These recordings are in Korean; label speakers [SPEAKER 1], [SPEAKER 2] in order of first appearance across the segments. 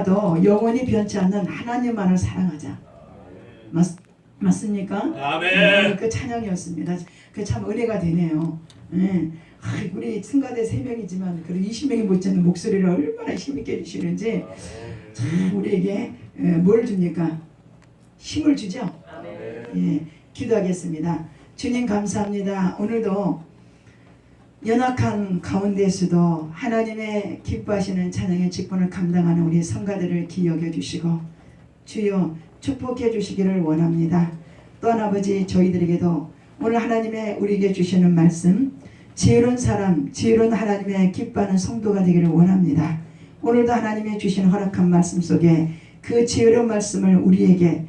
[SPEAKER 1] 하나도 영원히 변치 않는 하나님만을 사랑하자. 맞습니까?
[SPEAKER 2] 아멘.
[SPEAKER 1] 그 찬양이었습니다. 그 참 은혜가 되네요. 예. 우리 승가대 3명이지만 그래도 20명이 못지않은 목소리를 얼마나 힘있게 해주시는지 참 우리에게 뭘 줍니까? 힘을 주죠. 예. 기도하겠습니다. 주님 감사합니다. 오늘도 연약한 가운데서도 하나님의 기뻐하시는 찬양의 직분을 감당하는 우리 성가들을 기억해 주시고 주여 축복해 주시기를 원합니다. 또한 아버지 저희들에게도 오늘 하나님의 우리에게 주시는 말씀 지혜로운 사람, 지혜로운 하나님의 기뻐하는 성도가 되기를 원합니다. 오늘도 하나님의 주신 허락한 말씀 속에 그 지혜로운 말씀을 우리에게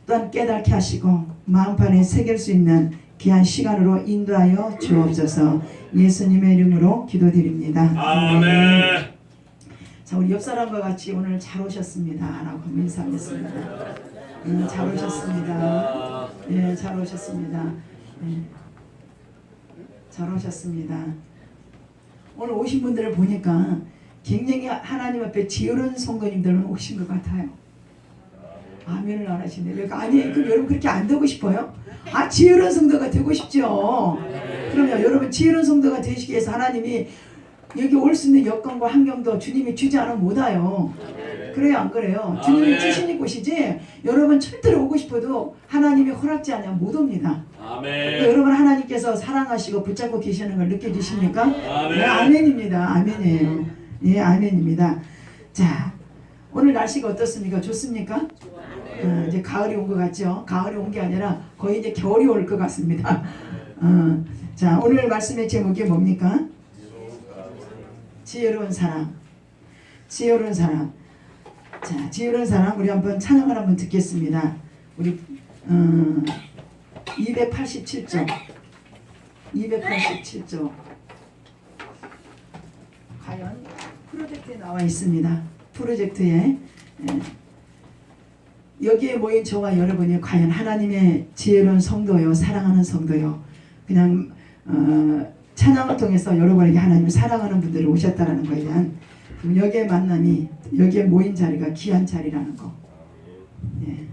[SPEAKER 1] 또한 깨닫게 하시고 마음판에 새길 수 있는 귀한 시간으로 인도하여 주옵소서. 예수님의 이름으로 기도드립니다.
[SPEAKER 2] 아멘.
[SPEAKER 1] 자, 우리 옆 사람과 같이 오늘 잘 오셨습니다 라고 인사하겠습니다. 잘 오셨습니다. 예, 잘 오셨습니다. 예, 잘 오셨습니다. 오늘 오신 분들을 보니까 굉장히 하나님 앞에 지혜로운 성도님들은 오신 것 같아요. 아멘을 안 하시네요. 아니, 그럼 여러분 그렇게 안 되고 싶어요? 지혜로운 성도가 되고 싶죠. 그러면 여러분 지혜로운 성도가 되시기 위해서 하나님이 여기 올 수 있는 여건과 환경도 주님이 주지 않으면 못 와요. 그래요, 안 그래요? 주님이 주시는 곳이지 여러분 절대로 오고 싶어도 하나님이 허락지 않으면 못 옵니다.
[SPEAKER 2] 아멘.
[SPEAKER 1] 여러분 하나님께서 사랑하시고 붙잡고 계시는 걸 느껴지십니까?
[SPEAKER 2] 아멘.
[SPEAKER 1] 네, 아멘입니다. 아멘이에요. 예, 아멘입니다. 자, 오늘 날씨가 어떻습니까? 좋습니까? 이제 가을이 온 것 같죠? 가을이 온 게 아니라 거의 이제 겨울이 올 것 같습니다. 자, 오늘 말씀의 제목이 뭡니까? 지혜로운 사람. 지혜로운 사람. 자, 지혜로운 사람 우리 한번 찬양을 한번 듣겠습니다. 우리 287조 287조 과연 프로젝트에 나와 있습니다. 프로젝트에 여기에 모인 저와 여러분이 과연 하나님의 지혜로운 성도요, 사랑하는 성도요, 그냥 찬양을 통해서 여러분에게 하나님을 사랑하는 분들이 오셨다는 것에 대한 여기에 만남이, 여기에 모인 자리가 귀한 자리라는 거. 예.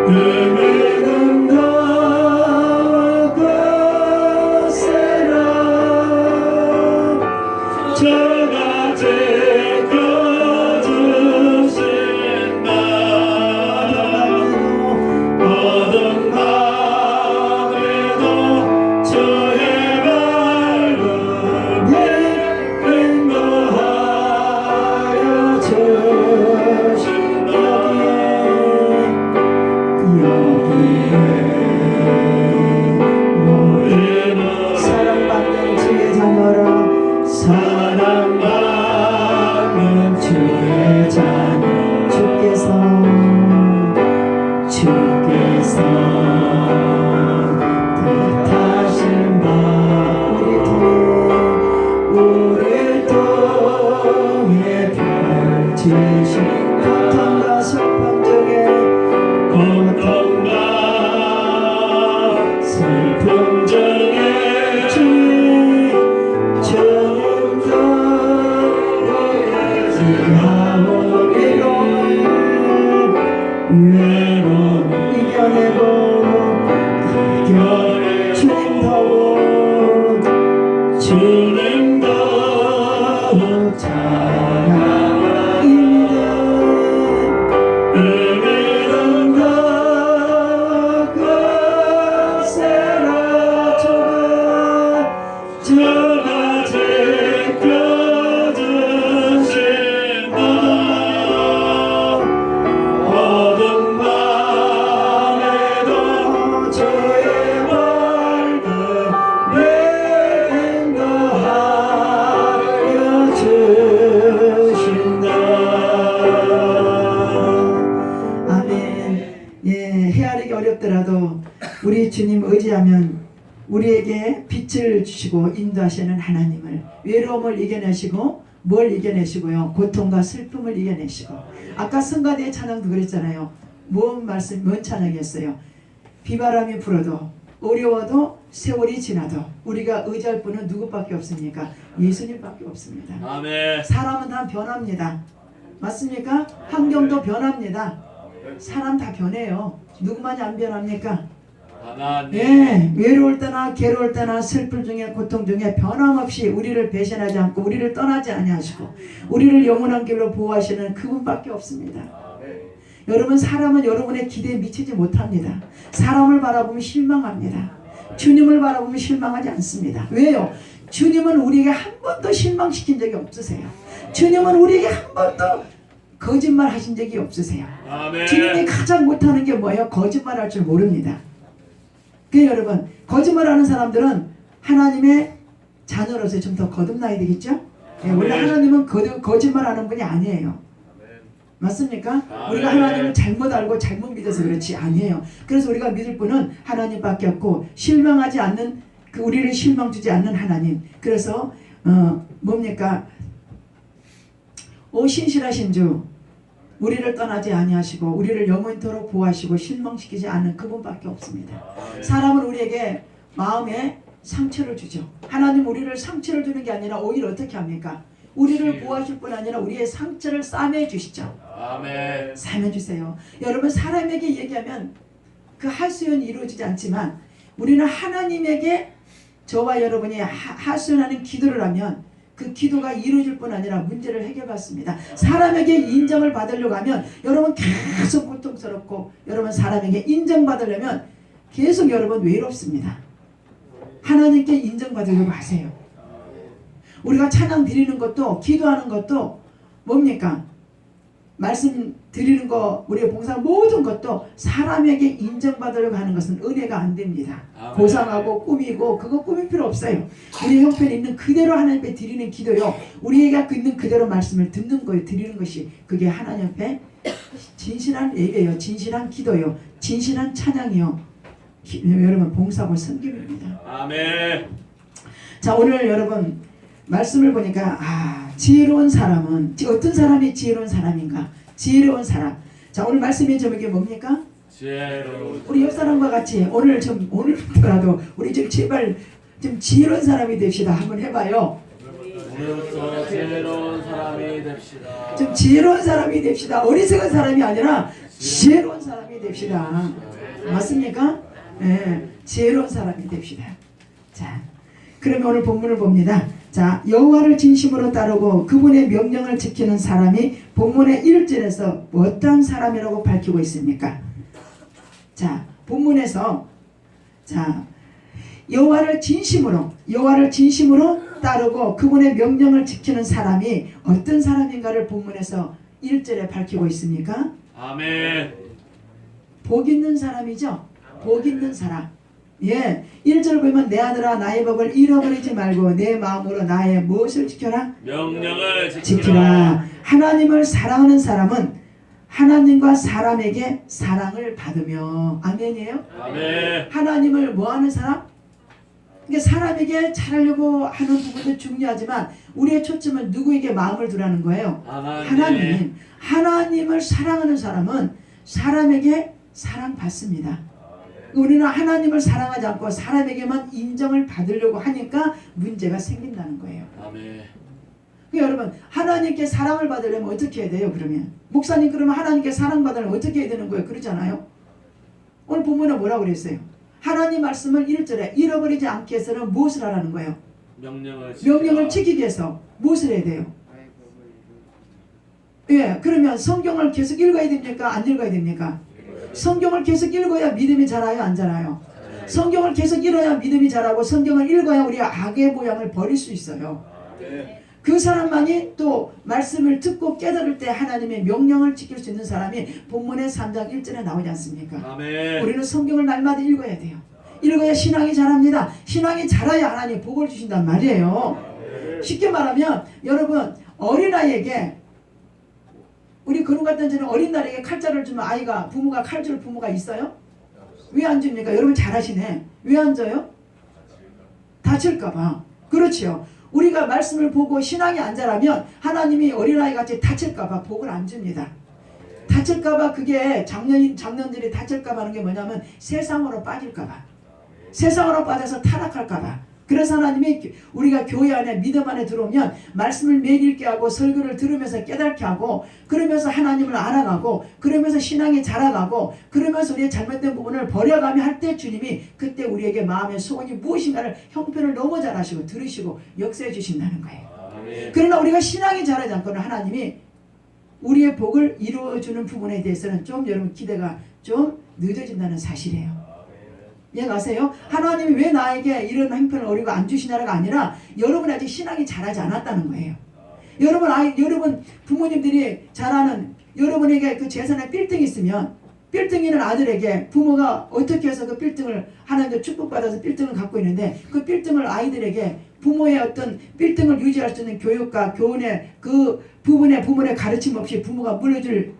[SPEAKER 1] 의미는 그것이라
[SPEAKER 2] 저가 지켜주신다. 어둠 밤에도 주의 밝은 빛 인도하여 주신다.
[SPEAKER 1] 우리는 사랑받는 주의 자녀라 사랑받는 주의 자녀 주께서 뜻하신 바 우리 통해 펼치신 고통과 슬픔 중에
[SPEAKER 2] 고통과 슬픔 중에
[SPEAKER 1] 주님도 의지하고 외로움 이겨내고 주님 더욱 찬양입니다. 의미는 그것이라 저가
[SPEAKER 2] 지켜주신다. 어둠 밤에도
[SPEAKER 1] 주의 밝은 빛 인도하여 주신다. 아멘. 예, 헤아리기 어렵더라도 우리 주님 의지하면 우리에게 빛을 주시고 인도하시는 하나님을, 외로움을 이겨내시고 뭘 이겨내시고요, 고통과 슬픔을 이겨내시고. 아까 성가대의 찬양도 그랬잖아요. 뭔 찬양이었어요? 비바람이 불어도 어려워도 세월이 지나도 우리가 의지할 분은 누구밖에 없습니까? 예수님밖에 없습니다.
[SPEAKER 2] 아멘.
[SPEAKER 1] 사람은 다 변합니다. 맞습니까? 환경도 변합니다. 사람 다 변해요. 누구만이 안 변합니까?
[SPEAKER 2] 하나님.
[SPEAKER 1] 예, 외로울 때나 괴로울 때나 슬픔 중에 고통 중에 변함없이 우리를 배신하지 않고 우리를 떠나지 아니하시고 우리를 영원한 길로 보호하시는 그분밖에 없습니다. 여러분, 사람은 여러분의 기대에 미치지 못합니다. 사람을 바라보면 실망합니다. 주님을 바라보면 실망하지 않습니다. 왜요? 주님은 우리에게 한 번도 실망시킨 적이 없으세요. 주님은 우리에게 한 번도 거짓말 하신 적이 없으세요.
[SPEAKER 2] 아멘.
[SPEAKER 1] 주님이 가장 못하는 게 뭐예요? 거짓말할 줄 모릅니다. 그래서 여러분, 거짓말하는 사람들은 하나님의 자녀로서 좀 더 거듭나야 되겠죠? 예, 원래 하나님은 거짓말하는 분이 아니에요. 맞습니까? 우리가 하나님을 잘못 알고 잘못 믿어서 그렇지 아니에요. 그래서 우리가 믿을 분은 하나님밖에 없고 실망하지 않는, 우리를 실망 주지 않는 하나님. 그래서 뭡니까? 오 신실하신 주, 우리를 떠나지 아니하시고 우리를 영원토록 보호하시고 실망시키지 않는 그분밖에 없습니다. 사람은 우리에게 마음에 상처를 주죠. 하나님 우리를 상처를 주는 게 아니라 오히려 어떻게 합니까? 우리를 보호하실 뿐 아니라 우리의 상처를 싸매 주시죠.
[SPEAKER 2] 아멘.
[SPEAKER 1] 싸매 주세요. 여러분, 사람에게 얘기하면 그 하소연이 이루어지지 않지만 우리는 하나님에게 저와 여러분이 하소연하는 기도를 하면 그 기도가 이루어질 뿐 아니라 문제를 해결받습니다. 사람에게 인정을 받으려고 하면 여러분 계속 고통스럽고, 여러분 사람에게 인정받으려면 계속 여러분 외롭습니다. 하나님께 인정받으려고 하세요. 우리가 찬양 드리는 것도, 기도하는 것도 뭡니까? 말씀 드리는 거, 우리의 봉사 모든 것도 사람에게 인정받으려고 하는 것은 은혜가 안 됩니다. 보상하고 꾸미고 그거 꾸밀 필요 없어요. 우리 형편에 있는 그대로 하나님 앞에 드리는 기도요, 우리가 있는 그대로 말씀을 듣는 거예요. 드리는 것이 그게 하나님 앞에 진실한 예배요, 진실한 기도요, 진실한 찬양이요, 여러분 봉사하고 섬김입니다.
[SPEAKER 2] 아멘.
[SPEAKER 1] 자, 오늘 여러분 말씀을 보니까 지혜로운 사람은 어떤 사람이 지혜로운 사람인가? 지혜로운 사람. 자, 오늘 말씀의 제목이 뭡니까?
[SPEAKER 2] 지혜로운.
[SPEAKER 1] 우리 옆 사람과 같이 오늘부터라도 우리 좀 제발 좀 지혜로운 사람이 됩시다. 한번 해봐요.
[SPEAKER 2] 오늘부터 지혜로운 사람이 됩시다.
[SPEAKER 1] 좀 지혜로운 사람이 됩시다. 어리석은 사람이 아니라 지혜로운 사람이 됩시다. 맞습니까? 예, 지혜로운 사람이 됩시다. 자, 그러면 오늘 본문을 봅니다. 자, 여호와를 진심으로 따르고 그분의 명령을 지키는 사람이 본문의 1절에서 어떤 사람이라고 밝히고 있습니까? 자, 본문에서 자, 여호와를 진심으로 따르고 그분의 명령을 지키는 사람이 어떤 사람인가를 본문에서 1절에 밝히고 있습니까?
[SPEAKER 2] 아멘.
[SPEAKER 1] 복 있는 사람이죠. 복 있는 사람. 예, 1절 보면 내 아들아 나의 법을 잃어버리지 말고 내 마음으로 나의 무엇을 지켜라?
[SPEAKER 2] 명령을
[SPEAKER 1] 지키라.
[SPEAKER 2] 지키라.
[SPEAKER 1] 하나님을 사랑하는 사람은 하나님과 사람에게 사랑을 받으며 아멘이에요?
[SPEAKER 2] 아멘.
[SPEAKER 1] 하나님을 뭐하는 사람? 그러니까 사람에게 잘하려고 하는 부분도 중요하지만 우리의 초점은 누구에게 마음을 두라는 거예요? 하나님. 하나님을 사랑하는 사람은 사람에게 사랑받습니다. 우리는 하나님을 사랑하지 않고 사람에게만 인정을 받으려고 하니까 문제가 생긴다는 거예요.
[SPEAKER 2] 아멘.
[SPEAKER 1] 그러니까 여러분 하나님께 사랑을 받으려면 어떻게 해야 돼요? 그러면 목사님 그러면 하나님께 사랑받으려면 어떻게 해야 되는 거예요? 그러잖아요. 오늘 본문에 뭐라고 그랬어요? 하나님 말씀을 1절에 잃어버리지 않게 해서는 무엇을 하라는 거예요? 명령을 지키기 위해서 무엇을 해야 돼요? 예, 그러면 성경을 계속 읽어야 됩니까? 안 읽어야 됩니까? 성경을 계속 읽어야 믿음이 자라요? 안 자라요? 성경을 계속 읽어야 믿음이 자라고 성경을 읽어야 우리가 악의 모양을 버릴 수 있어요. 그 사람만이 또 말씀을 듣고 깨달을 때 하나님의 명령을 지킬 수 있는 사람이 본문의 3장 1절에 나오지 않습니까?
[SPEAKER 2] 아멘.
[SPEAKER 1] 우리는 성경을 날마다 읽어야 돼요. 읽어야 신앙이 자랍니다. 신앙이 자라야 하나님 복을 주신단 말이에요. 쉽게 말하면 여러분 어린아이에게 우리 그런 같은 저는 어린 날에게 칼자를 주면 아이가 부모가 칼 줄 부모가 있어요? 왜 안 줍니까? 여러분 잘하시네. 왜 안 줘요? 다칠까봐. 그렇지요. 우리가 말씀을 보고 신앙이 안 자라면 하나님이 어린아이 같이 다칠까봐 복을 안 줍니다. 다칠까봐 그게 장년들이 다칠까봐 하는 게 뭐냐면 세상으로 빠질까봐. 세상으로 빠져서 타락할까봐. 그래서 하나님이 우리가 교회 안에 믿음 안에 들어오면 말씀을 매일 읽게 하고 설교를 들으면서 깨닫게 하고 그러면서 하나님을 알아가고 그러면서 신앙이 자라가고 그러면서 우리의 잘못된 부분을 버려가며 할 때 주님이 그때 우리에게 마음의 소원이 무엇인가를 형편을 너무 잘 아시고 들으시고 역사해 주신다는 거예요.
[SPEAKER 2] 아멘.
[SPEAKER 1] 그러나 우리가 신앙이 자라지 않고는 하나님이 우리의 복을 이루어주는 부분에 대해서는 좀 여러분 기대가 좀 늦어진다는 사실이에요. 이해가세요? 하나님이 왜 나에게 이런 형편을 어리고 안 주시냐가 아니라 여러분 아직 신앙이 자라지 않았다는 거예요. 여러분 부모님들이 잘하는 여러분에게 그 재산에 빌딩이 있으면 빌딩 있는 아들에게 부모가 어떻게 해서 그 빌딩을 하나님께 축복받아서 빌딩을 갖고 있는데 그 빌딩을 아이들에게 부모의 어떤 빌딩을 유지할 수 있는 교육과 교훈의 그 부분의 가르침 없이 부모가 물려줄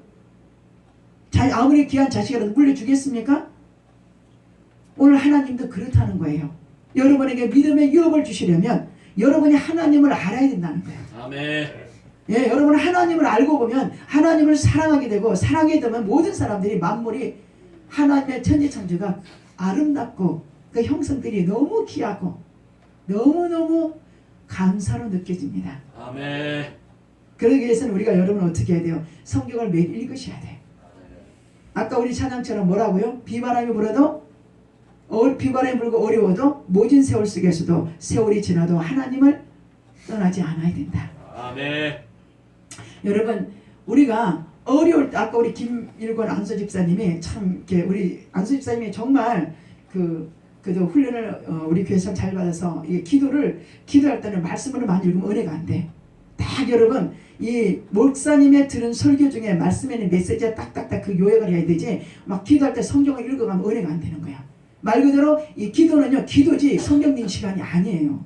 [SPEAKER 1] 아무리 귀한 자식이라도 물려주겠습니까? 오늘 하나님도 그렇다는 거예요. 여러분에게 믿음의 유업을 주시려면 여러분이 하나님을 알아야 된다는 거예요.
[SPEAKER 2] 아멘.
[SPEAKER 1] 예, 여러분은 하나님을 알고 보면 하나님을 사랑하게 되고 사랑하게 되면 모든 사람들이 만물이 하나님의 천지창조가 아름답고 그 형성들이 너무 귀하고 너무너무 감사로 느껴집니다.
[SPEAKER 2] 아멘.
[SPEAKER 1] 그러기 위해서는 우리가 여러분 어떻게 해야 돼요? 성경을 매일 읽으셔야 돼요. 아까 우리 찬양처럼 뭐라고요? 비바람이 불어도 비바람이 불고 어려워도 모진 세월 속에서도 세월이 지나도 하나님을 떠나지 않아야 된다.
[SPEAKER 2] 아멘.
[SPEAKER 1] 여러분 우리가 어려울 때 아까 우리 김일권 안수 집사님이 참 이렇게 우리 안수 집사님이 정말 그래도 훈련을 우리 교회에서 잘 받아서 이 기도할 때는 말씀으로 많이 읽으면 은혜가 안 돼. 딱 여러분 이 목사님의 들은 설교 중에 말씀에는 메시지가 딱딱딱 그 요약을 해야 되지 막 기도할 때 성경을 읽어가면 은혜가 안 되는 거야. 말 그대로 이 기도지 성경 읽는 시간이 아니에요.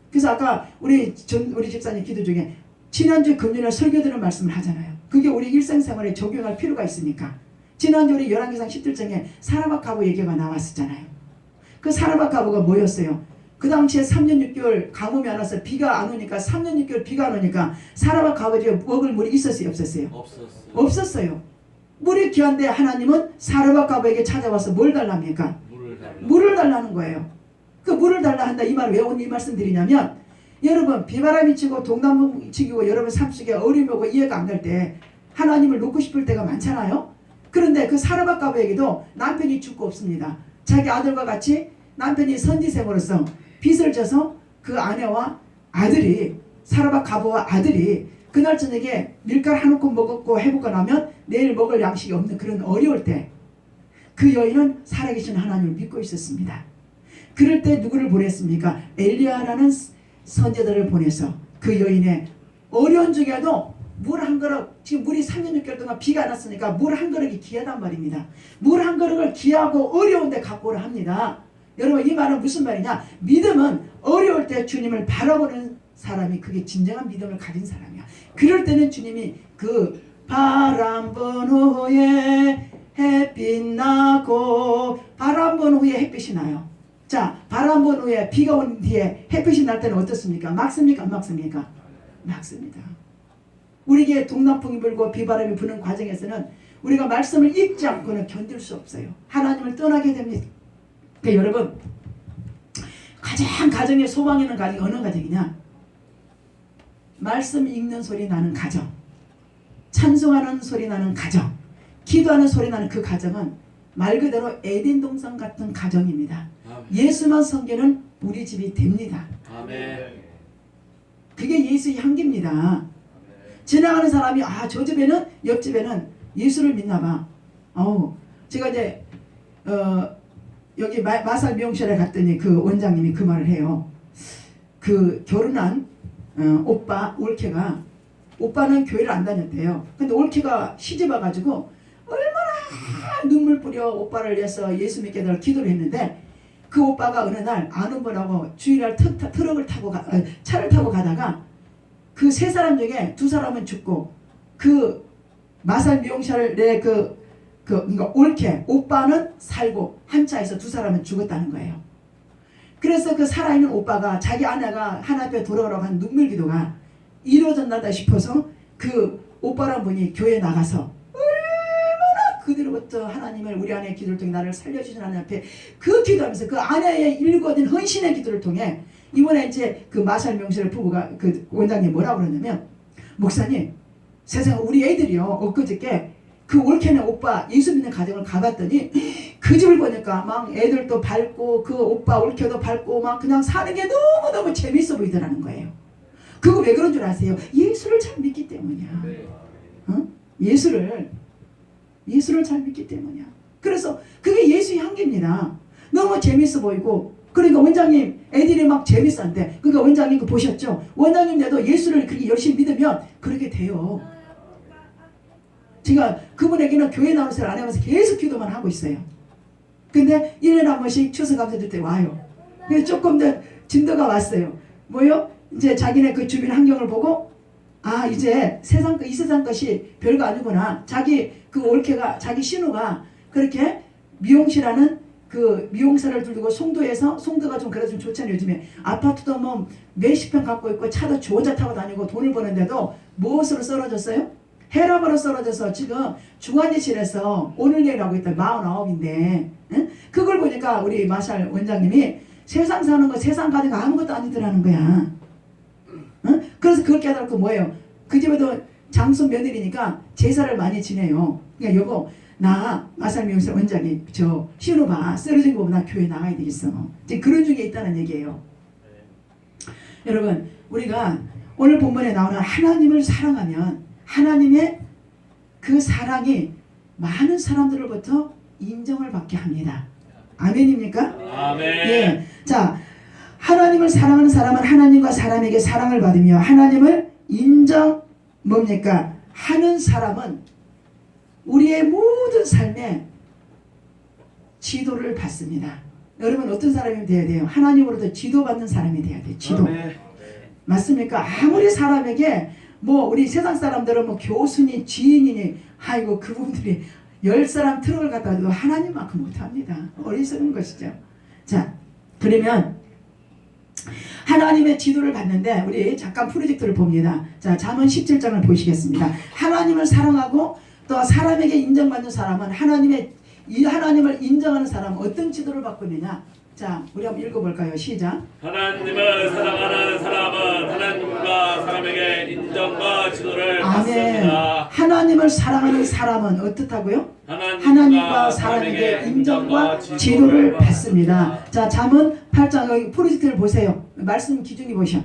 [SPEAKER 1] 그래서 아까 우리 집사님 기도 중에 지난주 금요일에 설교 드는 말씀을 하잖아요. 그게 우리 일상생활에 적용할 필요가 있으니까. 지난주 우리 열왕기상 10절장에 사라밧가보 얘기가 나왔었잖아요. 그 사라밧가보가 뭐였어요? 그 당시에 3년 6개월 가뭄이 안 와서 비가 안 오니까 3년 6개월 비가 안 오니까 사라밧가보 집에 먹을 물이 있었어요? 없었어요? 없었어요. 물이 귀한데 하나님은 사라밧가보에게 찾아와서 뭘 달랍니까? 물을 달라는 거예요. 그 물을 달라 한다 이 말 왜 오늘 이 말씀 드리냐면 여러분 비바람이 치고 동남풍이 치고 여러분 삶 속에 어려움이 오고 이해가 안 갈 때 하나님을 놓고 싶을 때가 많잖아요. 그런데 그 사르밧 가부에게도 남편이 죽고 없습니다. 자기 아들과 같이 남편이 선지생으로서 빚을 져서 그 아내와 아들이 사르밧 가부와 아들이 그날 저녁에 밀가루 한 움큼 먹었고 해보고 나면 내일 먹을 양식이 없는 그런 어려울 때 그 여인은 살아계신 하나님을 믿고 있었습니다. 그럴 때 누구를 보냈습니까? 엘리야라는 선지자를 보내서 그 여인의 어려운 중에도 물 한 그릇, 지금 물이 3년 6개월 동안 비가 안 왔으니까 물 한 그릇이 귀하단 말입니다. 물 한 그릇을 귀하고 어려운데 갖고 오라 합니다. 여러분 이 말은 무슨 말이냐? 믿음은 어려울 때 주님을 바라보는 사람이 그게 진정한 믿음을 가진 사람이야. 그럴 때는 주님이 그 바람 분 후에 햇빛 나고 바람 분 후에 햇빛이 나요. 자, 바람 분 후에 비가 온 뒤에 햇빛이 날 때는 어떻습니까? 막습니까? 안 막습니까? 막습니다. 우리에게 동남풍이 불고 비바람이 부는 과정에서는 우리가 말씀을 읽지 않고는 견딜 수 없어요. 하나님을 떠나게 됩니다. 그러니까 여러분 가장 가정의 소망이 있는 가정이 어느 가정이냐? 말씀 읽는 소리 나는 가정, 찬송하는 소리 나는 가정, 기도하는 소리 나는 그 가정은 말 그대로 에덴 동산 같은 가정입니다.
[SPEAKER 2] 아멘.
[SPEAKER 1] 예수만 섬기는 우리 집이 됩니다.
[SPEAKER 2] 아멘.
[SPEAKER 1] 그게 예수의 향기입니다. 지나가는 사람이 아 저 집에는 옆집에는 예수를 믿나봐. 제가 이제 여기 마살 미용실에 갔더니 그 원장님이 그 말을 해요. 그 결혼한 오빠 올케가 오빠는 교회를 안 다녔대요. 근데 올케가 시집 와가지고 얼마나 눈물 뿌려 오빠를 위해서 예수 믿게 해달라고 기도를 했는데 그 오빠가 어느 날 아는 분하고 주일날 트럭을 타고 차를 타고 가다가 그 세 사람 중에 두 사람은 죽고 그 마살 미용실에 그러니까 올케 오빠는 살고 한 차에서 두 사람은 죽었다는 거예요. 그래서 그 살아있는 오빠가 자기 아내가 하나님께 돌아오라고 한 눈물 기도가 이루어졌나 싶어서 그 오빠란 분이 교회에 나가서 얼마나 그들로부터 하나님을 우리 아내의 기도를 통해 나를 살려주신 하나님 앞에 그 기도하면서 그 아내의 일거든 헌신의 기도를 통해 이번에 이제 그 마살 명실 부부가 그 원장님 뭐라고 그러냐면 목사님 세상에 우리 애들이요 엊그저께 그 올케네 오빠 예수 믿는 가정을 가봤더니 그 집을 보니까 막 애들도 밝고 그 오빠 올케도 밝고 막 그냥 사는 게 너무너무 재밌어 보이더라는 거예요. 그거 왜 그런 줄 아세요? 예수를 잘 믿기 때문이야. 예수를 잘 믿기 때문이야. 그래서 그게 예수의 향기입니다. 너무 재밌어 보이고 그러니까 원장님 애들이 막 재밌었는데 그러니까 원장님 그 보셨죠? 원장님도 예수를 그렇게 열심히 믿으면 그렇게 돼요. 제가 그분에게는 교회 나오는 소리 안 하면서 계속 기도만 하고 있어요. 근데 1년에 한 번씩 추수감사절 때 와요. 그래서 조금 더 진도가 왔어요. 뭐요? 이제 자기네 그 주변 환경을 보고 아 이제 이 세상 것이 별거 아니구나. 자기 그 올케가 자기 신우가 그렇게 미용실하는 그 미용사를 두고 송도가 좀 그래도 좀 좋잖아요. 요즘에 아파트도 뭐 몇십 평 갖고 있고 차도 좋은 차 타고 다니고 돈을 버는데도 무엇으로 썰어졌어요? 혈압으로 썰어져서 지금 중환자실에서 오늘 내일 하고 있다 49인데 응? 그걸 보니까 우리 마샬 원장님이 세상 사는 거 세상 가지고 아무것도 아니더라는 거야. 응? 그래서 그걸 깨달고 뭐예요? 그 집에도 장손 며느리니까 제사를 많이 지내요. 그러니까 여보 나 마살 미용실 원장님 저 신호봐 쓰러진 거 보면 나 교회 나가야 되겠어. 이제 그런 중에 있다는 얘기예요. 여러분 우리가 오늘 본문에 나오는 하나님을 사랑하면 하나님의 그 사랑이 많은 사람들로부터 인정을 받게 합니다. 아멘입니까?
[SPEAKER 2] 아멘.
[SPEAKER 1] 예. 자, 하나님을 사랑하는 사람은 하나님과 사람에게 사랑을 받으며 하나님을 인정 뭡니까? 하는 사람은 우리의 모든 삶에 지도를 받습니다. 여러분 어떤 사람이 돼야 돼요? 하나님으로부터 지도받는 사람이 돼야 돼요. 지도.
[SPEAKER 2] 아멘.
[SPEAKER 1] 맞습니까? 아무리 사람에게 뭐 우리 세상 사람들은 뭐 교수니 지인이니 아이고 그분들이 10사람 트럭을 갖다 줘도 하나님만큼 못합니다. 어리석은 것이죠. 자 그러면 하나님의 지도를 받는데 우리 잠깐 프로젝트를 봅니다. 자 잠언 17장을 보시겠습니다. 하나님을 사랑하고 또 사람에게 인정받는 사람은 하나님을 인정하는 사람은 어떤 지도를 받고 있느냐. 자, 우리 한번 읽어볼까요? 시작.
[SPEAKER 2] 하나님을 사랑하는 사람은 하나님과 사람에게 인정과 지도를
[SPEAKER 1] 아멘.
[SPEAKER 2] 받습니다.
[SPEAKER 1] 하나님을 사랑하는 사람은 어떻다고요? 하나님과
[SPEAKER 2] 하나님과
[SPEAKER 1] 사람에게 인정과 지도를 받습니다. 자, 잠언 8장 여기 프로젝트를 보세요. 말씀 기준이 보셔.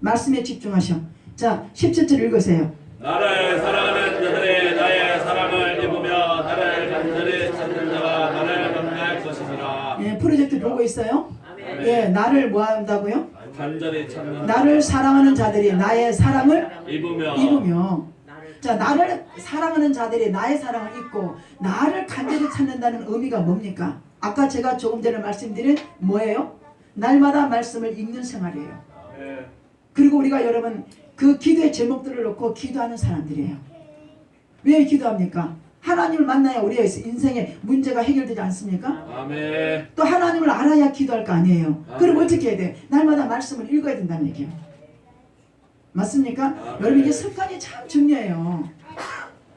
[SPEAKER 1] 말씀에 집중하셔. 자, 17절 읽으세요.
[SPEAKER 2] 나를 사랑하는 자들이 나의 사랑을 입으며 나를 간절히 찾는 자가 나를 만날 것이니라.
[SPEAKER 1] 예, 프로젝트 보고 있어요? 예, 나를 뭐 한다고요?
[SPEAKER 2] 간절히 찾는
[SPEAKER 1] 나를 사랑하는 자들이 나의 사랑을
[SPEAKER 2] 입으며
[SPEAKER 1] 자, 나를 사랑하는 자들이 나의 사랑을 입고 나를 간절히 찾는다는 의미가 뭡니까? 아까 제가 조금 전에 말씀드린 뭐예요? 날마다 말씀을 읽는 생활이에요. 그리고 우리가 여러분 그 기도의 제목들을 놓고 기도하는 사람들이에요. 왜 기도합니까? 하나님을 만나야 우리의 인생의 문제가 해결되지 않습니까?
[SPEAKER 2] 아멘.
[SPEAKER 1] 또 하나님을 알아야 기도할 거 아니에요. 그럼 어떻게 해야 돼? 날마다 말씀을 읽어야 된다는 얘기예요. 맞습니까? 여러분 이게 습관이 참 중요해요.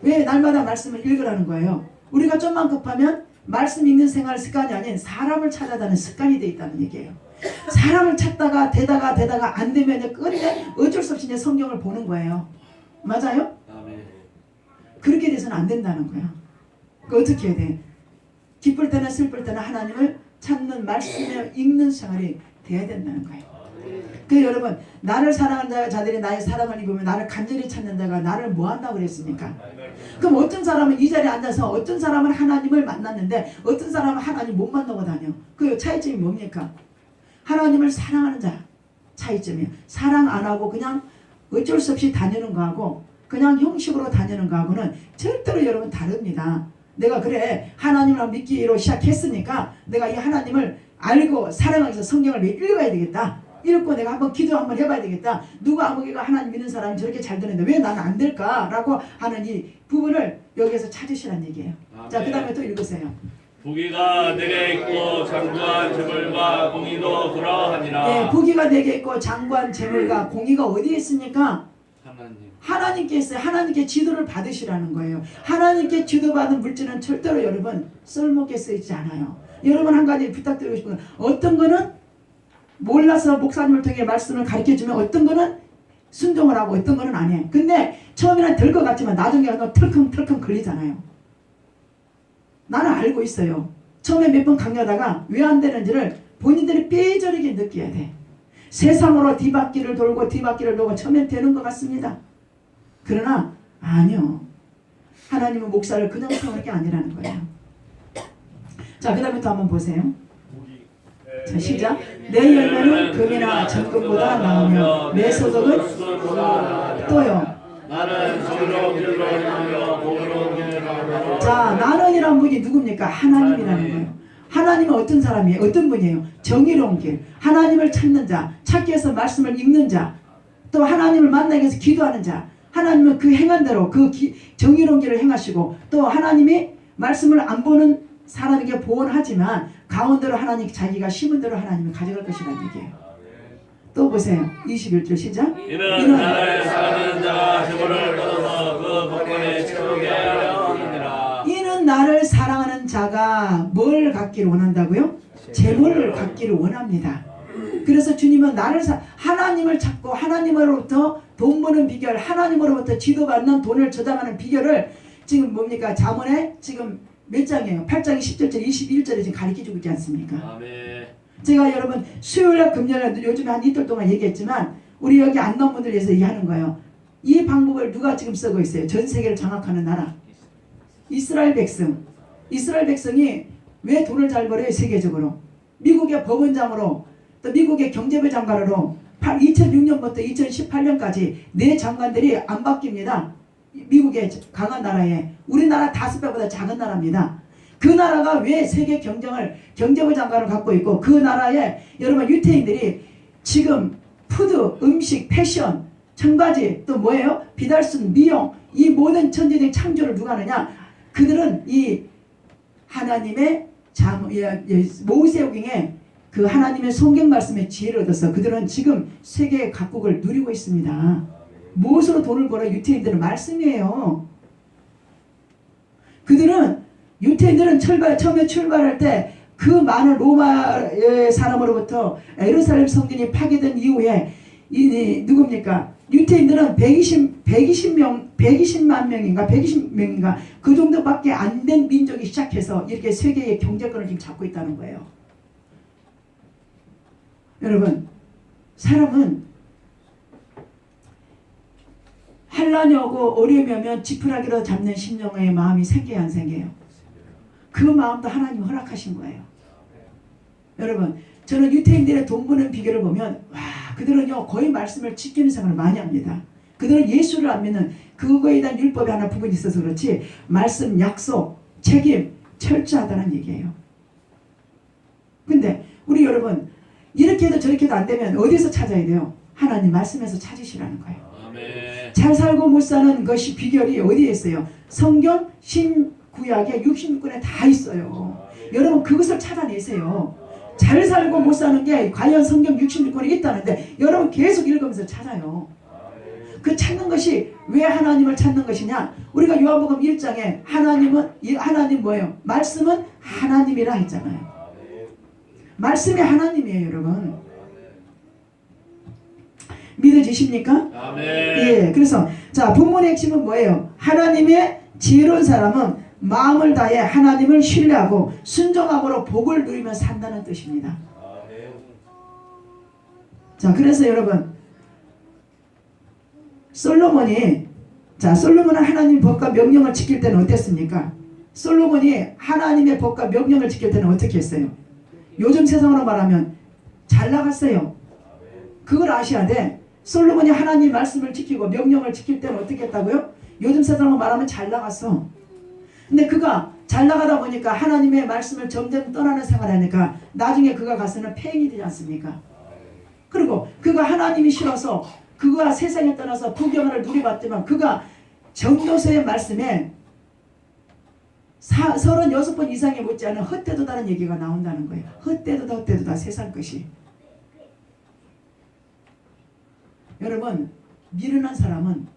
[SPEAKER 1] 왜 날마다 말씀을 읽으라는 거예요? 우리가 좀만 급하면 말씀 읽는 생활 습관이 아닌 사람을 찾아다니는 습관이 돼 있다는 얘기예요. 사람을 찾다가 되다가 안 되면 이제 끝내 어쩔 수 없이 이제 성경을 보는 거예요. 맞아요?
[SPEAKER 2] 아멘.
[SPEAKER 1] 그렇게 돼서는 안 된다는 거야. 그 어떻게 해야 돼? 기쁠 때나 슬플 때나 하나님을 찾는 말씀을 읽는 생활이 돼야 된다는 거예요. 그 여러분 나를 사랑하는 자들이 나의 사랑을 입으면 나를 간절히 찾는 자가 나를 뭐 한다고 그랬습니까? 그럼 어떤 사람은 이 자리에 앉아서 어떤 사람은 하나님을 만났는데 어떤 사람은 하나님 못 만나고 다녀. 그 차이점이 뭡니까? 하나님을 사랑하는 자 차이점이에요. 사랑 안 하고 그냥 어쩔 수 없이 다니는 거하고 그냥 형식으로 다니는 거하고는 절대로 여러분 다릅니다. 내가 그래 하나님을 믿기로 시작했으니까 내가 이 하나님을 알고 사랑하기 위해서 성경을 매일 읽어야 되겠다. 읽고 내가 한번 기도 한번 해봐야 되겠다. 누가 아무개가 하나님 믿는 사람이 저렇게 잘 되는데 왜 나는 안 될까라고 하는 이 부분을 여기에서 찾으시라는 얘기예요. 자, 그 다음에 또 읽으세요.
[SPEAKER 2] 부귀가 내게 있고 장구한 재물과 공의도 그러하니라.
[SPEAKER 1] 네, 부귀가 내게 있고 장관 재물과 공의가 어디에 있습니까?
[SPEAKER 2] 하나님.
[SPEAKER 1] 하나님께 있어요. 하나님께 지도를 받으시라는 거예요. 하나님께 지도받은 물질은 절대로 여러분 쓸모없게 쓰이지 않아요. 여러분 한 가지 부탁드리고 싶은 건 어떤 거는 몰라서 목사님을 통해 말씀을 가르쳐주면 어떤 거는 순종을 하고 어떤 거는 안 해. 근데 처음에는 될 것 같지만 나중에 가서 털컹 걸리잖아요. 나는 알고 있어요. 처음에 몇 번 강요하다가 왜 안 되는지를 본인들이 삐저리게 느껴야 돼. 세상으로 뒤바퀴를 돌고 처음엔 되는 것 같습니다. 그러나 아니요. 하나님은 목사를 그냥 세우는 게 아니라는 거예요. 자, 그 다음에 또 한번 보세요. 자, 시작. 내 열매는 금이나 정금보다 나으며 내 소득은 또요.
[SPEAKER 2] 나는 정의로운 길을 행하며 공의로운 길을 행하며.
[SPEAKER 1] 자, 나는이란 분이 누굽니까? 하나님이라는 거예요. 하나님은 어떤 사람이에요? 어떤 분이에요? 정의로운 길. 하나님을 찾는 자, 찾기 위해서 말씀을 읽는 자, 또 하나님을 만나기 위해서 기도하는 자. 하나님은 그 행한 대로 그 정의로운 길을 행하시고 또 하나님이 말씀을 안 보는 사람에게 보온하지만 가운데로 하나님 자기가 심은 대로 하나님이 가져갈 것이라는 얘기예요. 또 보세요. 21절 시작.
[SPEAKER 2] 이는 나를 사랑하는 자가 재물을 얻어서 그 복권에 채우게 하려 함이니라.
[SPEAKER 1] 이는 나를 사랑하는 자가 뭘 갖기를 원한다고요? 재물을 갖기를 원합니다. 그래서 주님은 하나님을 찾고 하나님으로부터 돈 버는 비결, 하나님으로부터 지도받는 돈을 저장하는 비결을 지금 뭡니까? 잠언에 지금 몇 장이에요? 8장 10절째 21절에 지금 가르쳐주고 있지 않습니까?
[SPEAKER 2] 아멘.
[SPEAKER 1] 제가 여러분 수요일날 금요일날 요즘에 한 이틀 동안 얘기했지만 우리 여기 안 나온 분들 위해서 얘기하는 거예요. 이 방법을 누가 지금 쓰고 있어요? 전 세계를 장악하는 나라. 이스라엘 백성. 이스라엘 백성이 왜 돈을 잘 벌어요? 세계적으로. 미국의 법원장으로 또 미국의 경제부 장관으로 2006년부터 2018년까지 네 장관들이 안 바뀝니다. 미국의 강한 나라에. 우리나라 5배보다 작은 나라입니다. 그 나라가 왜 세계 경제부 장관을 갖고 있고 그 나라에 여러분 유태인들이 지금 푸드, 음식, 패션, 청바지 또 뭐예요? 비달순, 미용 이 모든 천지적 창조를 누가 하느냐? 그들은 이 하나님의 모세오경에 그 하나님의 성경 말씀의 지혜를 얻어서 그들은 지금 세계 각국을 누리고 있습니다. 무엇으로 돈을 벌어? 유태인들은 말씀이에요. 그들은 유태인들은 처음에 출발할 때 그 많은 로마의 사람으로부터 예루살렘 성전이 파괴된 이후에 누굽니까? 유태인들은 120만 명인가 120명인가 그 정도밖에 안 된 민족이 시작해서 이렇게 세계의 경제권을 지금 잡고 있다는 거예요. 여러분, 사람은 환란이 오고 어려움이 오면 지푸라기로 잡는 심령의 마음이 생겨야 안 생겨요? 그 마음도 하나님이 허락하신 거예요. 여러분, 저는 유태인들의 돈 버는 비결을 보면 와, 그들은요 거의 말씀을 지키는 생활을 많이 합니다. 그들은 예수를 안 믿는 그거에 대한 율법이 하나 부분이 있어서 그렇지 말씀, 약속, 책임 철저하다는 얘기예요. 근데 우리 여러분 이렇게 해도 저렇게 해도 안 되면 어디서 찾아야 돼요? 하나님 말씀에서 찾으시라는 거예요.
[SPEAKER 2] 아멘.
[SPEAKER 1] 잘 살고 못 사는 것이 비결이 어디에 있어요? 성경 신구약에 66권에 다 있어요. 여러분 그것을 찾아내세요. 잘 살고 못 사는 게 과연 성경 66권에 있다는데 여러분 계속 읽으면서 찾아요. 그 찾는 것이 왜 하나님을 찾는 것이냐? 우리가 요한복음 1장에 하나님 뭐예요? 말씀은 하나님이라 했잖아요. 말씀이 하나님이에요, 여러분. 믿어지십니까?
[SPEAKER 2] 아멘.
[SPEAKER 1] 예, 그래서 자 본문의 핵심은 뭐예요? 하나님의 지혜로운 사람은 마음을 다해 하나님을 신뢰하고 순종함으로 복을 누리며 산다는 뜻입니다. 자, 그래서 여러분 솔로몬은 하나님 법과 명령을 지킬 때는 어땠습니까? 솔로몬이 하나님의 법과 명령을 지킬 때는 어떻게 했어요? 요즘 세상으로 말하면 잘 나갔어요. 그걸 아셔야 돼. 솔로몬이 하나님 말씀을 지키고 명령을 지킬 때는 어떻게 했다고요? 요즘 세상으로 말하면 잘 나갔어. 근데 그가 잘 나가다 보니까 하나님의 말씀을 점점 떠나는 생활을 하니까 나중에 그가 가서는 폐행이 되지 않습니까? 그리고 그가 하나님이 싫어서 그가 세상에 떠나서 부경을 누려봤지만 그가 정교서의 말씀에 36번 이상에 못지않은 헛되도다는 얘기가 나온다는 거예요. 헛되도다 세상 것이. 여러분 미련한 사람은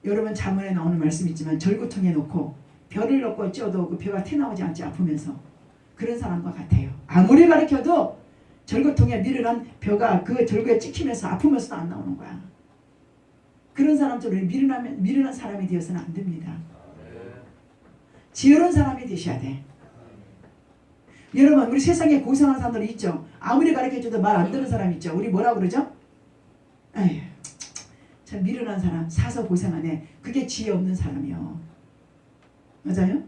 [SPEAKER 1] 여러분 자문에 나오는 말씀이 있지만 절구통에 놓고 벼를 넣고 쪄도 그 벼가 튀어나오지 않지 아프면서 그런 사람과 같아요. 아무리 가르쳐도 절구통에 미련한 벼가 그 절구에 찍히면서 아프면서도 안 나오는 거야. 그런 사람처럼 미련한 사람이 되어서는 안 됩니다. 지혜로운 사람이 되셔야 돼. 여러분 우리 세상에 고상한 사람들이 있죠. 아무리 가르쳐줘도 말 안 듣는 사람 있죠. 우리 뭐라고 그러죠? 에휴, 참 미련한 사람 사서 고생하네. 그게 지혜 없는 사람이요. 맞아요?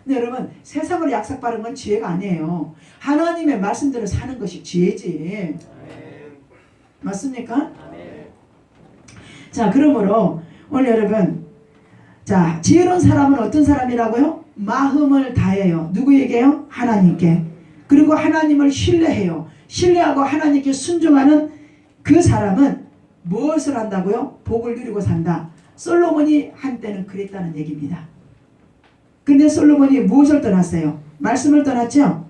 [SPEAKER 1] 근데 여러분 세상으로 약삭바른 건 지혜가 아니에요. 하나님의 말씀대로 사는 것이 지혜지. 맞습니까? 자, 그러므로 오늘 여러분 자 지혜로운 사람은 어떤 사람이라고요? 마음을 다해요. 누구에게요? 하나님께. 그리고 하나님을 신뢰해요. 신뢰하고 하나님께 순종하는 그 사람은 무엇을 한다고요? 복을 누리고 산다. 솔로몬이 한때는 그랬다는 얘기입니다. 근데 솔로몬이 무엇을 떠났어요? 말씀을 떠났죠?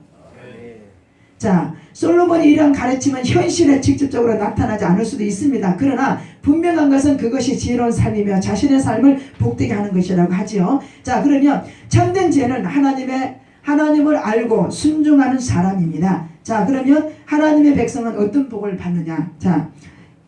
[SPEAKER 1] 자, 솔로몬이 이러한 가르침은 현실에 직접적으로 나타나지 않을 수도 있습니다. 그러나 분명한 것은 그것이 지혜로운 삶이며 자신의 삶을 복되게 하는 것이라고 하지요. 자, 그러면 참된 지혜는 하나님을 알고 순종하는 사람입니다. 자, 그러면 하나님의 백성은 어떤 복을 받느냐? 자,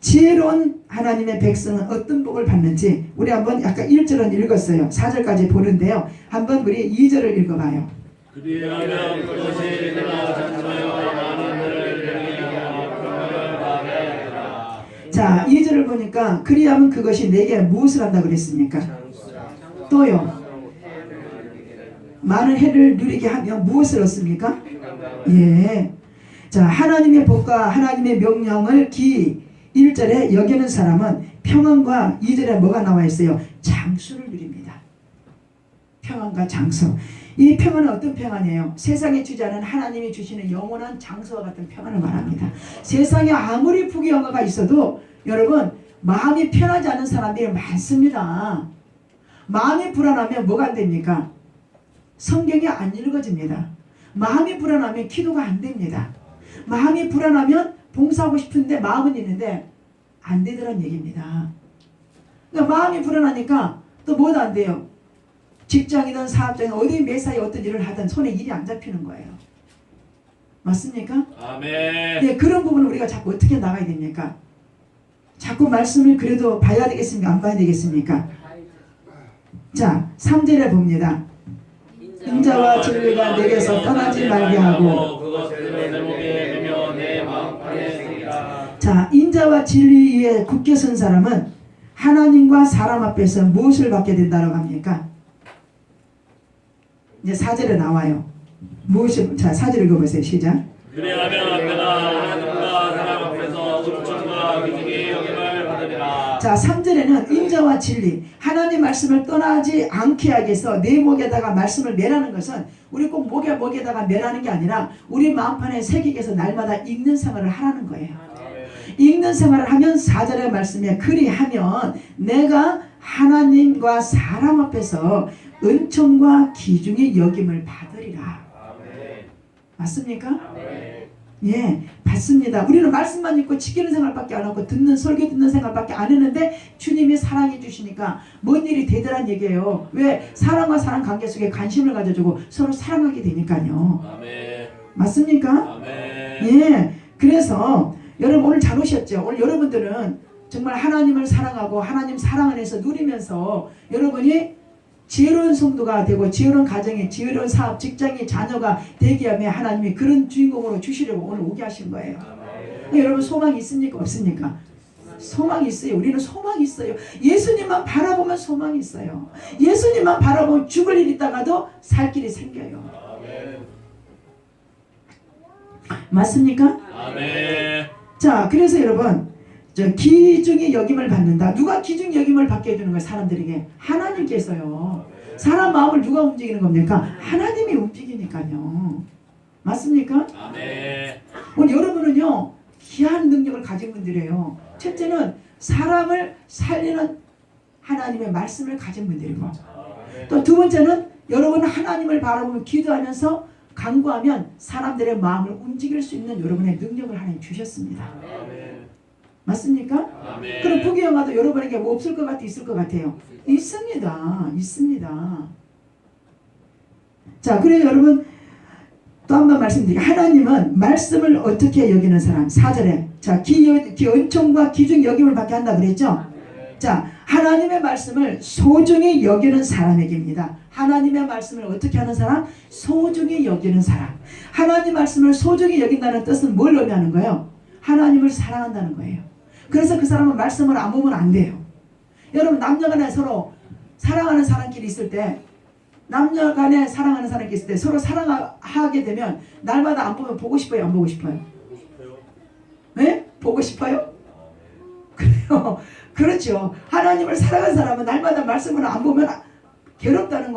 [SPEAKER 1] 지혜로운 하나님의 백성은 어떤 복을 받는지 우리 한번 아까 1절은 읽었어요. 4절까지 보는데요. 한번 우리 2절을 읽어봐요.
[SPEAKER 2] 그리하면 그것이 내가 장사하여 많은 들을 명령하고 평강을 받으리라.
[SPEAKER 1] 자, 2절을 보니까 그리하면 그것이 내게 무엇을 한다 그랬습니까? 또요. 많은 해를 누리게 하며 무엇을 얻습니까? 예. 자, 하나님의 복과 하나님의 명령을 1절에 여기는 사람은 평안과 2절에 뭐가 나와 있어요? 장수를 누립니다. 평안과 장수. 이 평안은 어떤 평안이에요? 세상에 주지 않은 하나님이 주시는 영원한 장수와 같은 평안을 말합니다. 세상에 아무리 부귀영화가 있어도 여러분 마음이 편하지 않은 사람들이 많습니다. 마음이 불안하면 뭐가 안 됩니까? 성경이 안 읽어집니다. 마음이 불안하면 기도가 안 됩니다. 마음이 불안하면 봉사하고 싶은데 마음은 있는데 안 되더란 얘기입니다. 그러니까 마음이 불안하니까 또 뭐도 안 돼요. 직장이든 사업장이든 어디 매사에 어떤 일을 하든 손에 일이 안 잡히는 거예요. 맞습니까?
[SPEAKER 2] 아멘.
[SPEAKER 1] 예, 그런 부분을 우리가 자꾸 어떻게 나가야 됩니까? 자꾸 말씀을 그래도 봐야 되겠습니까? 안 봐야 되겠습니까? 자, 3절에 봅니다. 인자와 진리가 내게서 떠나지 말게 하고.
[SPEAKER 2] 그것을 내 몸에 매며 내 마음판에 새기라.
[SPEAKER 1] 자, 인자와 진리 위에 굳게 선 사람은 하나님과 사람 앞에서 무엇을 받게 된다고 합니까? 이제 4절에 나와요. 무엇을, 자, 4절 읽어보세요. 시작.
[SPEAKER 2] 그리하면 내가 하나님과 사람 앞에서 은총과 기중의 여김을 받으리라.
[SPEAKER 1] 자, 3절에는 인자와 진리, 하나님 말씀을 떠나지 않게 하기 위해서 내 목에다가 말씀을 매라는 것은 우리 꼭 목에다가 매라는 게 아니라 우리 마음판에 새기기 위해서 날마다 읽는 생활을 하라는 거예요. 읽는 생활을 하면 4절의 말씀에 그리하면 내가 하나님과 사람 앞에서 은총과 기중의 여김을 받으리라. 맞습니까? 예, 받습니다. 우리는 말씀만 읽고 지키는 생활밖에 안 하고 설교 듣는 생활밖에 안 했는데 주님이 사랑해 주시니까 뭔 일이 되더란 얘기예요. 왜? 사람과 사람 관계 속에 관심을 가져주고 서로 사랑하게 되니까요.
[SPEAKER 2] 아멘.
[SPEAKER 1] 맞습니까?
[SPEAKER 2] 아멘.
[SPEAKER 1] 예, 그래서 여러분 오늘 잘 오셨죠? 오늘 여러분들은 정말 하나님을 사랑하고 하나님 사랑 안에서 누리면서 여러분이 지혜로운 성도가 되고 지혜로운 가정에 지혜로운 사업 직장의 자녀가 되게 하면 하나님이 그런 주인공으로 주시려고 오늘 오게 하신 거예요. 여러분 소망이 있습니까? 없습니까? 소망이 있어요. 우리는 소망이 있어요. 예수님만 바라보면 소망이 있어요. 예수님만 바라보면 죽을 일 있다가도 살 길이 생겨요. 맞습니까?
[SPEAKER 2] 아멘.
[SPEAKER 1] 자, 그래서 여러분 기중의 여김을 받는다. 누가 기중의 여김을 받게 해주는 거예요? 사람들에게. 하나님께서요. 사람 마음을 누가 움직이는 겁니까? 하나님이 움직이니까요. 맞습니까?
[SPEAKER 2] 아멘.
[SPEAKER 1] 오늘 여러분은요 귀한 능력을 가진 분들이에요. 첫째는 사람을 살리는 하나님의 말씀을 가진 분들이고, 또 두 번째는 여러분은 하나님을 바라보며 기도하면서 간구하면 사람들의 마음을 움직일 수 있는 여러분의 능력을 하나님 주셨습니다. 맞습니까?
[SPEAKER 2] 아멘.
[SPEAKER 1] 그럼 부귀영화도 여러분에게 뭐 없을 것 같아? 있을 것 같아요? 있습니다. 있습니다. 자, 그래 여러분 또 한 번 말씀드릴게요. 하나님은 말씀을 어떻게 여기는 사람? 4절에 자, 은총과 기중 여김을 받게 한다 그랬죠? 자, 하나님의 말씀을 소중히 여기는 사람에게입니다. 하나님의 말씀을 어떻게 하는 사람? 소중히 여기는 사람. 하나님 말씀을 소중히 여긴다는 뜻은 뭘 의미하는 거예요? 하나님을 사랑한다는 거예요. 그래서 그 사람은 말씀을 안 보면 안 돼요. 여러분 남녀간에 서로 사랑하는 사람끼리 있을 때, 남녀간에 사랑하는 사람끼리 있을 때 서로 사랑하게 되면 날마다 안 보면 보고 싶어요? 안 보고 싶어요? 네? 보고 싶어요? 그래요. 그렇죠. 하나님을 사랑하는 사람은 날마다 말씀을 안 보면 괴롭다는 거.